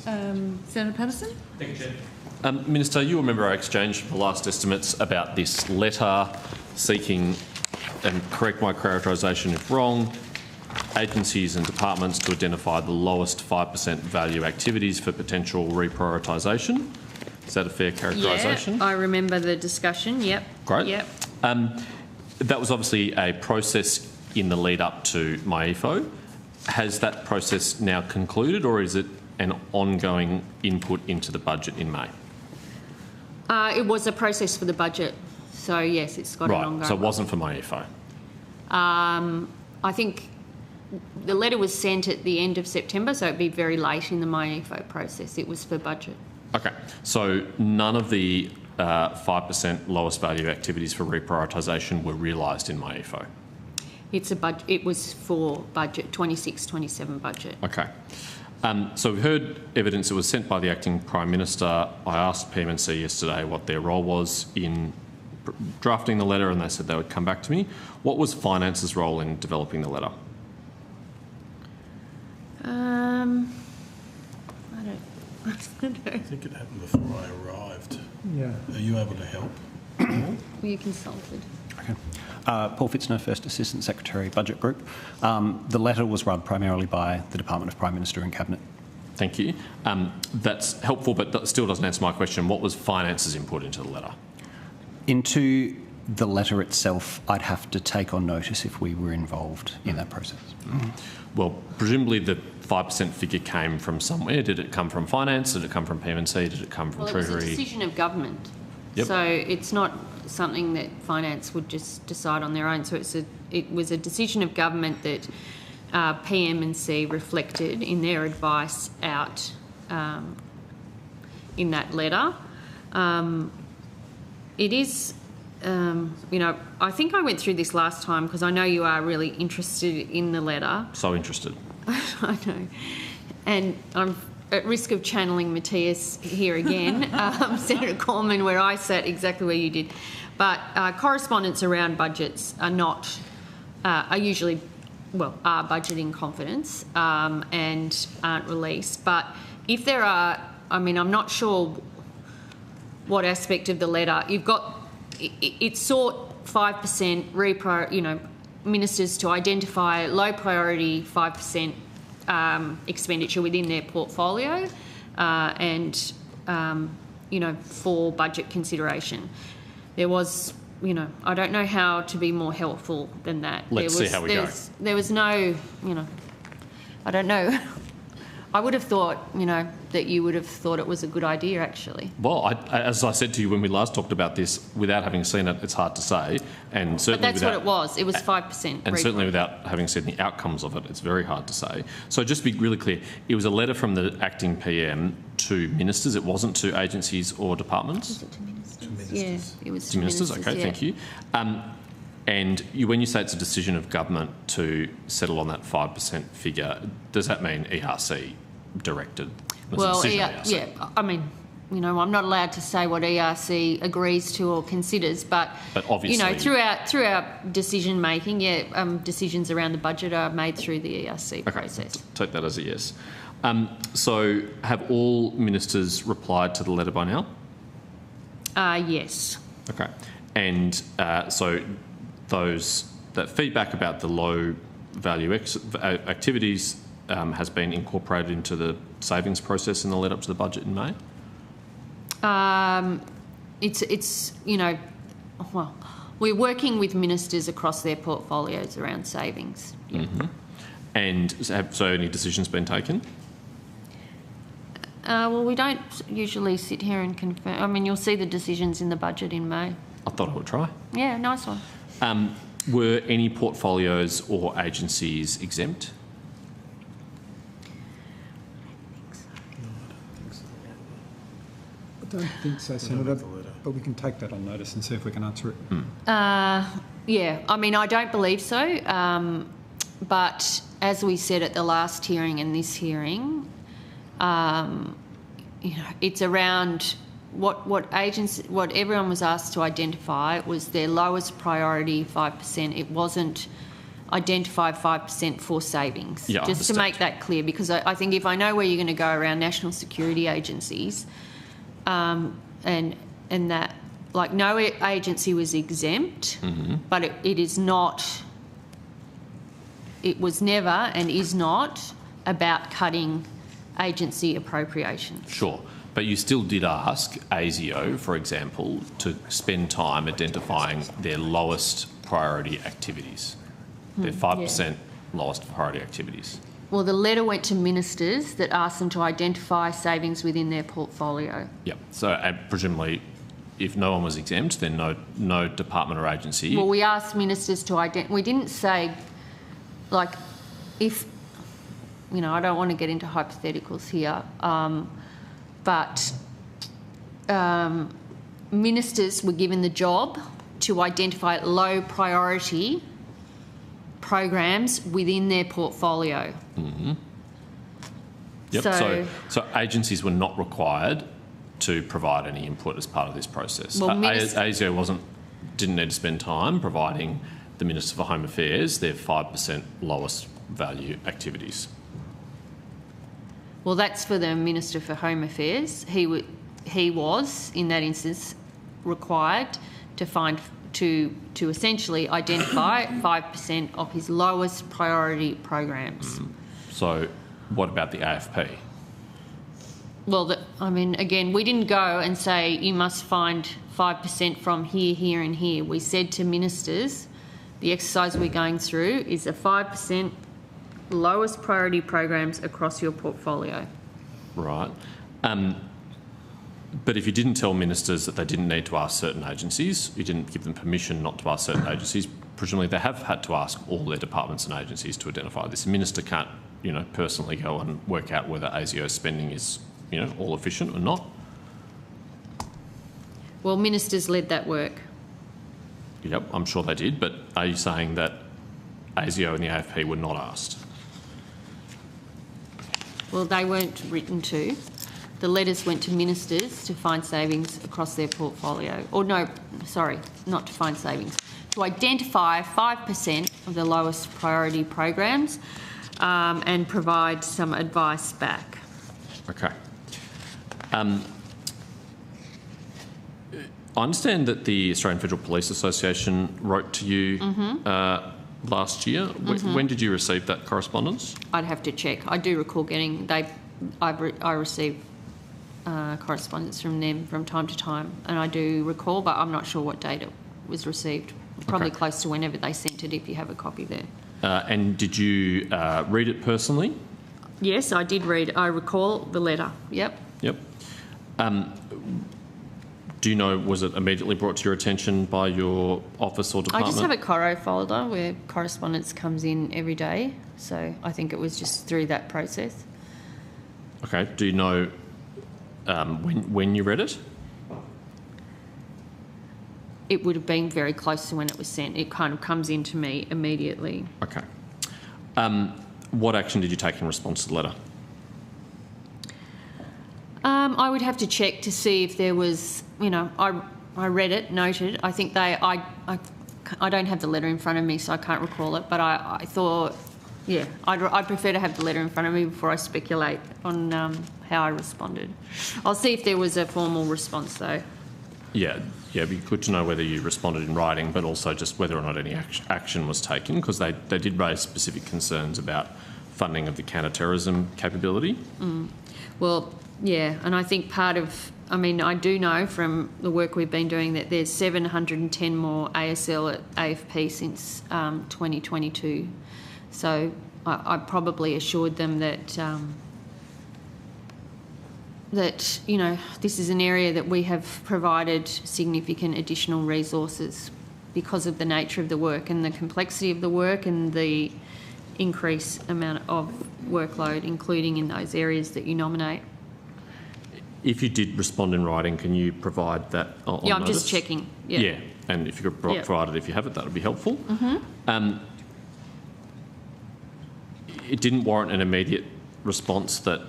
Senator Patterson. Thank you, Chair. Minister, you remember our exchange for the last estimates about this letter seeking, and correct my characterisation if wrong, agencies and departments to identify the lowest 5% value activities for potential reprioritisation. Is that a fair characterisation? Yeah, I remember the discussion, yep. Great. Yep. That was obviously a process in the lead up to MyEFO. Has that process now concluded, or is it an ongoing input into the budget in May? It was a process for the budget, so yes, it's got an ongoing. So it wasn't for MyEFO? I think the letter was sent at the end of September, so it'd be very late in the MyEFO process. It was for budget. Okay, so none of the 5% lowest value activities for reprioritisation were realised in MyEFO? It's a budget. It was for budget 26-27 budget. Okay. So we've heard evidence that was sent by the Acting Prime Minister. I asked PMNC yesterday what their role was in drafting the letter, and they said they would come back to me. What was Finance's role in developing the letter? I think it happened before I arrived. Yeah. Are you able to help? Were you consulted? Okay. Paul Fitzner, First Assistant Secretary, Budget Group. The letter was run primarily by the Department of Prime Minister and Cabinet. Thank you. That's helpful, but that still doesn't answer my question. What was Finance's input into the letter? Into the letter itself, I'd have to take on notice if we were involved in that process. Well, presumably the 5% figure came from somewhere. Did it come from Finance? Did it come from PMNC? Did it come from Treasury? It was a decision of government. Yep. So it's not something that Finance would just decide on their own. So it was a decision of government that PMNC reflected in their advice out in that letter. It is, I think I went through this last time because I know you are really interested in the letter. So interested. I know. And I'm at risk of channeling Matthias here again, Senator Cormann, where I sat exactly where you did. But correspondence around budgets are usually budget in confidence and aren't released. But if there are, I'm not sure what aspect of the letter you've got. It sought 5% ministers to identify low priority 5% expenditure within their portfolio for budget consideration. There was, I don't know how to be more helpful than that. Let's see how we go. There was no, I don't know. I would have thought, that you would have thought it was a good idea, actually. Well, as I said to you when we last talked about this, without having seen it, it's hard to say. And certainly, but that's what it was. It was 5%. And certainly without having seen the outcomes of it, it's very hard to say. So just to be really clear, it was a letter from the acting PM to ministers. It wasn't to agencies or departments? Was it to ministers? To ministers. Yeah, it was to ministers. Okay, yeah. Thank you. And when you say it's a decision of government to settle on that 5% figure, does that mean ERC directed? Well, ERC. yeah, I'm not allowed to say what ERC agrees to or considers, but obviously, throughout decision making, decisions around the budget are made through the ERC process. Take that as a yes. So, have all ministers replied to the letter by now? Yes. Okay, and so that feedback about the low value activities has been incorporated into the savings process in the lead up to the budget in May? We're working with ministers across their portfolios around savings. Yeah. Mm-hmm. And so any decisions been taken? We don't usually sit here and confirm. You'll see the decisions in the budget in May. I thought I would try. Yeah, nice one. Were any portfolios or agencies exempt? I don't think so, Senator, but we can take that on notice and see if we can answer it. Yeah, I don't believe so. But as we said at the last hearing and this hearing, it's around what everyone was asked to identify was their lowest priority 5%. It wasn't identify 5% for savings. Yeah, I just to understand. make that clear, because I think if I know where you're going to go around national security agencies, and that, like, no agency was exempt, but it is not, it was never and is not about cutting agency appropriations. Sure. But you still did ask ASIO, for example, to spend time identifying their lowest priority activities, their 5% lowest priority activities. Well, the letter went to ministers that asked them to identify savings within their portfolio. Yep. So presumably, if no one was exempt, then no department or agency. Well, we asked ministers to identify. We didn't say, like, if, you know, I don't want to get into hypotheticals here, but ministers were given the job to identify low priority programs within their portfolio. Yep. So agencies were not required to provide any input as part of this process. Well, ASIO didn't need to spend time providing the Minister for Home Affairs their 5% lowest value activities. Well, that's for the Minister for Home Affairs. He was, in that instance, required to essentially identify 5% of his lowest priority programs. So what about the AFP? Well, I mean, again, we didn't go and say you must find 5% from here, here and here. We said to ministers, the exercise we're going through is a 5% lowest priority programs across your portfolio. Right. But if you didn't tell ministers that they didn't need to ask certain agencies, you didn't give them permission not to ask certain agencies, presumably they have had to ask all their departments and agencies to identify this. A minister can't, you know, personally go and work out whether ASIO spending is, you know, all efficient or not. Well, ministers led that work. Yep, I'm sure they did, but are you saying that ASIO and the AFP were not asked? Well, they weren't written to. The letters went to ministers to find savings across their portfolio. Or no, sorry, not to find savings. To identify 5% of the lowest priority programs and provide some advice back. Okay. I understand that the Australian Federal Police Association wrote to you last year. When did you receive that correspondence? I'd have to check. I do recall getting, I received correspondence from them from time to time, and I do recall, but I'm not sure what date it was received. Probably close to whenever they sent it, if you have a copy there. And did you read it personally? Yes, I did read. I recall the letter. Yep. Yep. Do you know, was it immediately brought to your attention by your office or I department? just have a Coro folder where correspondence comes in every day, so I think it was just through that process. Okay. Do you know when you read it? It would have been very close to when it was sent. It kind of comes into me immediately. Okay. What action did you take in response to the letter? I would have to check to see if there was, you know, I read it, noted. I think I don't have the letter in front of me, so I can't recall it, but I thought, yeah, I'd prefer to have the letter in front of me before I speculate on how I responded. I'll see if there was a formal response, though. Yeah, it'd be good to know whether you responded in writing, but also just whether or not any action was taken, because they did raise specific concerns about funding of the counter-terrorism capability. Well, yeah, and I think part of, I mean, I do know from the work we've been doing that there's 710 more ASL at AFP since 2022. So I probably assured them that that, you know, this is an area that we have provided significant additional resources because of the nature of the work and the complexity of the work and the increased amount of workload, including in those areas that you nominate. If you did respond in writing, can you provide that on Yeah, I'm notice? just checking. Yeah. And if you could provide it if you have it, that would be helpful. It didn't warrant an immediate response that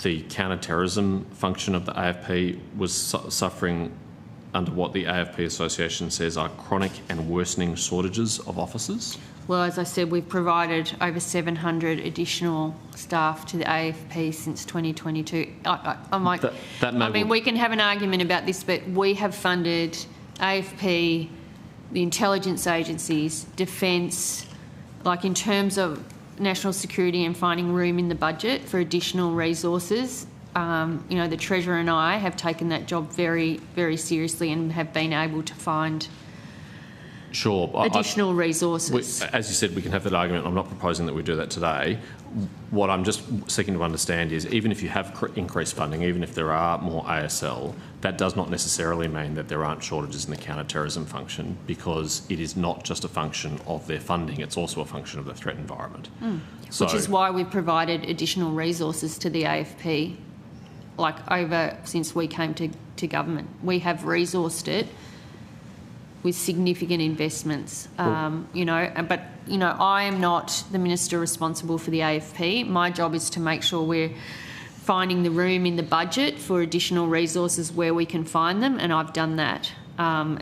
the counter-terrorism function of the AFP was suffering under what the AFP Association says are chronic and worsening shortages of officers? Well, as I said, we've provided over 700 additional staff to the AFP since 2022. I'm like, we can have an argument about this, but we have funded AFP, the intelligence agencies, defence, like in terms of national security and finding room in the budget for additional resources. The Treasurer and I have taken that job very, very seriously and have been able to find additional resources. As you said, we can have that argument. I'm not proposing that we do that today. What I'm just seeking to understand is, even if you have increased funding, even if there are more ASL, that does not necessarily mean that there aren't shortages in the counter-terrorism function, because it is not just a function of their funding, it's also a function of the threat environment. Which is why we've provided additional resources to the AFP, since we came to government. We have resourced it with significant investments, but I am not the minister responsible for the AFP. My job is to make sure we're finding the room in the budget for additional resources where we can find them, and I've done that. I'm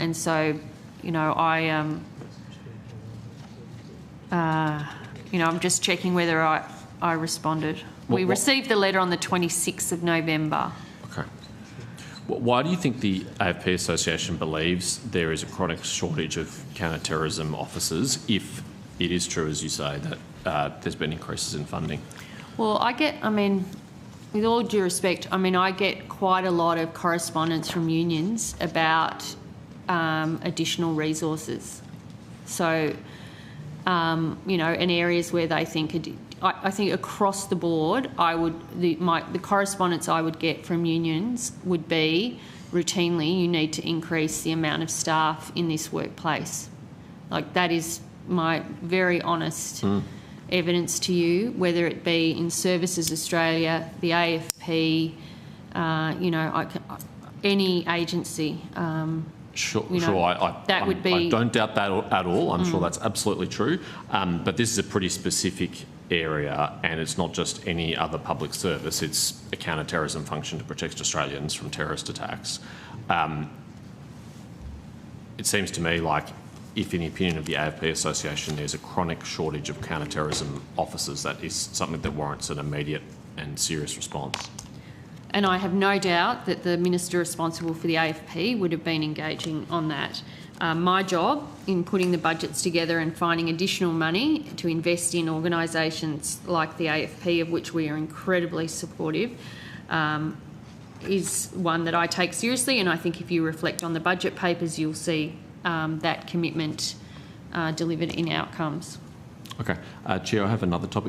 just checking whether I responded. We received the letter on the 26th of November. Okay. Why do you think the AFP Association believes there is a chronic shortage of counter-terrorism officers, if it is true, as you say, that there's been increases in funding? Well, with all due respect, I get quite a lot of correspondence from unions about additional resources. So, in areas where they think, I think across the board, the correspondence I would get from unions would be routinely, you need to increase the amount of staff in this workplace. That is my very honest evidence to you, whether it be in Services Australia, the AFP, any agency. I don't doubt that at all. I'm sure that's absolutely true. But this is a pretty specific area, and it's not just any other public service. It's a counter-terrorism function to protect Australians from terrorist attacks. It seems to me like, if in the opinion of the AFP Association there's a chronic shortage of counter-terrorism officers, that is something that warrants an immediate and serious response. And I have no doubt that the minister responsible for the AFP would have been engaging on that. My job in putting the budgets together and finding additional money to invest in organisations like the AFP, of which we are incredibly supportive, is one that I take seriously, and I think if you reflect on the budget papers, you'll see that commitment delivered in outcomes. Okay. Chair, I have another topic